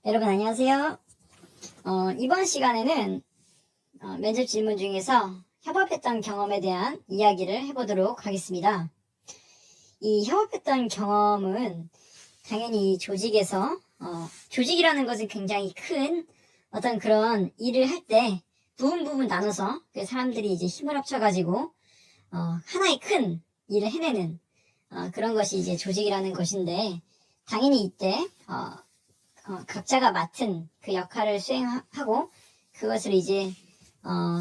여러분 안녕하세요. 이번 시간에는 면접 질문 중에서 협업했던 경험에 대한 이야기를 해보도록 하겠습니다. 이 협업했던 경험은 당연히 조직에서 조직이라는 것은 굉장히 큰 어떤 그런 일을 할 때 부분 나눠서 그 사람들이 이제 힘을 합쳐가지고 하나의 큰 일을 해내는 그런 것이 이제 조직이라는 것인데, 당연히 이때 각자가 맡은 그 역할을 수행하고 그것을 이제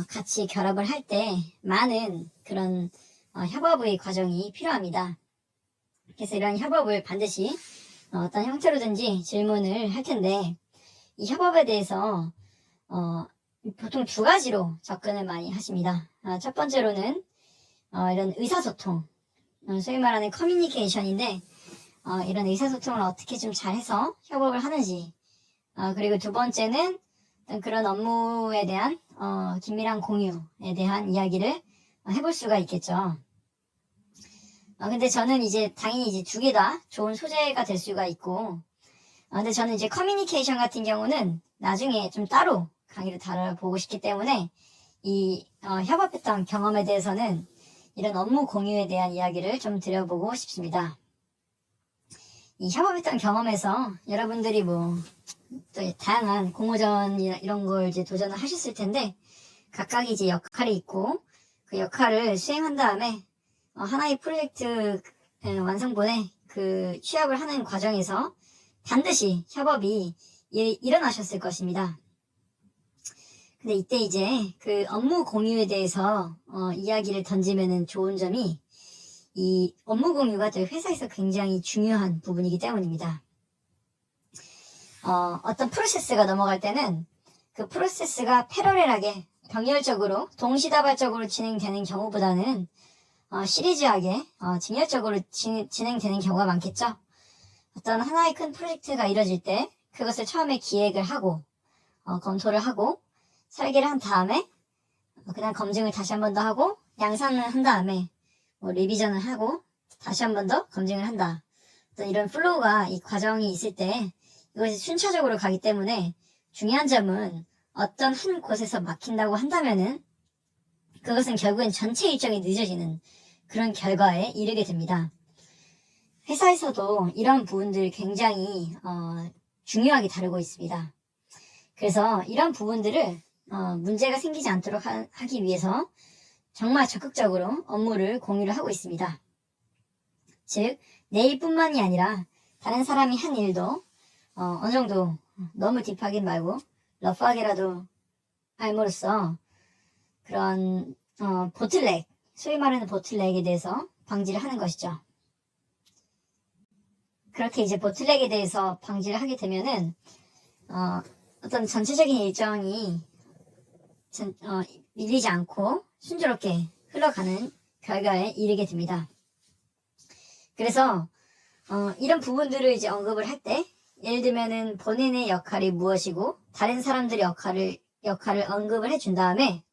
같이 결합을 할 때 많은 그런 협업의 과정이 필요합니다. 그래서 이런 협업을 반드시 어떤 형태로든지 질문을 할 텐데, 이 협업에 대해서 보통 두 가지로 접근을 많이 하십니다. 첫 번째로는 이런 의사소통, 소위 말하는 커뮤니케이션인데, 이런 의사소통을 어떻게 좀 잘해서 협업을 하는지, 그리고 두 번째는 그런 업무에 대한 긴밀한 공유에 대한 이야기를 해볼 수가 있겠죠. 근데 저는 이제 당연히 이제 두 개 다 좋은 소재가 될 수가 있고, 근데 저는 이제 커뮤니케이션 같은 경우는 나중에 좀 따로 강의를 다뤄보고 싶기 때문에 이 협업했던 경험에 대해서는 이런 업무 공유에 대한 이야기를 좀 드려보고 싶습니다. 이 협업했던 경험에서 여러분들이 또 다양한 공모전 이런 걸 이제 도전을 하셨을 텐데, 각각이 이제 역할이 있고 그 역할을 수행한 다음에 하나의 프로젝트 완성본에 그 취합을 하는 과정에서 반드시 협업이 일어나셨을 것입니다. 근데 이때 이제 그 업무 공유에 대해서 이야기를 던지면은 좋은 점이, 이 업무 공유가 저희 회사에서 굉장히 중요한 부분이기 때문입니다. 어떤 프로세스가 넘어갈 때는 그 프로세스가 패러렐하게 병렬적으로 동시다발적으로 진행되는 경우보다는 시리즈하게 직렬적으로 진행되는 경우가 많겠죠. 어떤 하나의 큰 프로젝트가 이뤄질 때 그것을 처음에 기획을 하고 검토를 하고 설계를 한 다음에 그다음 검증을 다시 한 번 더 하고 양산을 한 다음에 리비전을 하고 다시 한 번 더 검증을 한다. 어떤 이런 플로우가, 이 과정이 있을 때 이것이 순차적으로 가기 때문에, 중요한 점은 어떤 한 곳에서 막힌다고 한다면은 그것은 결국엔 전체 일정이 늦어지는 그런 결과에 이르게 됩니다. 회사에서도 이런 부분들 굉장히 중요하게 다루고 있습니다. 그래서 이런 부분들을 문제가 생기지 않도록 하기 위해서 정말 적극적으로 업무를 공유를 하고 있습니다. 즉, 내 일뿐만이 아니라 다른 사람이 한 일도 어느 정도 너무 딥하긴 말고 러프하게라도 알므로써 그런 보틀렉, 소위 말하는 보틀렉에 대해서 방지를 하는 것이죠. 그렇게 이제 보틀렉에 대해서 방지를 하게 되면은 어떤 전체적인 일정이 밀리지 않고 순조롭게 흘러가는 결과에 이르게 됩니다. 그래서 이런 부분들을 이제 언급을 할 때, 예를 들면은 본인의 역할이 무엇이고 다른 사람들의 역할을 언급을 해준 다음에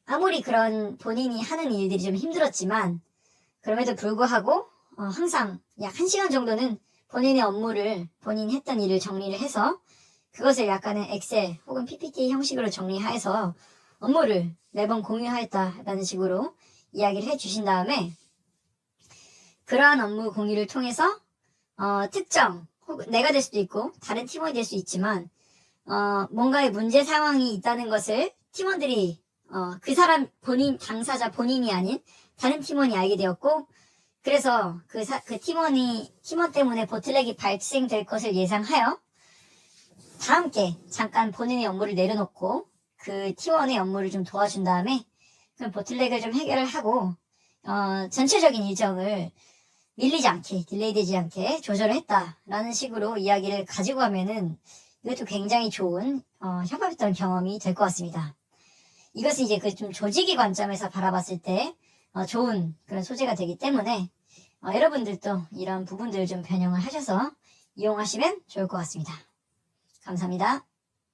아무리 그런 본인이 하는 일들이 좀 힘들었지만 그럼에도 불구하고 항상 약 1시간 정도는 본인의 업무를, 본인이 했던 일을 정리를 해서 그것을 약간의 엑셀 혹은 PPT 형식으로 정리해서 업무를 매번 공유하였다라는 식으로 이야기를 해주신 다음에, 그러한 업무 공유를 통해서 특정, 혹은 내가 될 수도 있고 다른 팀원이 될 수 있지만 뭔가의 문제 상황이 있다는 것을 팀원들이 그 사람 당사자 본인이 아닌 다른 팀원이 알게 되었고, 그래서 그 팀원 때문에 보틀렉이 발생될 것을 예상하여 다 함께 잠깐 본인의 업무를 내려놓고 그 팀원의 업무를 좀 도와준 다음에 그 보틀렉을 좀 해결을 하고 전체적인 일정을 밀리지 않게, 딜레이 되지 않게 조절을 했다라는 식으로 이야기를 가지고 가면은 이것도 굉장히 좋은 협업했던 경험이 될 것 같습니다. 이것은 이제 그 좀 조직의 관점에서 바라봤을 때 좋은 그런 소재가 되기 때문에 여러분들도 이런 부분들을 좀 변형을 하셔서 이용하시면 좋을 것 같습니다. 감사합니다.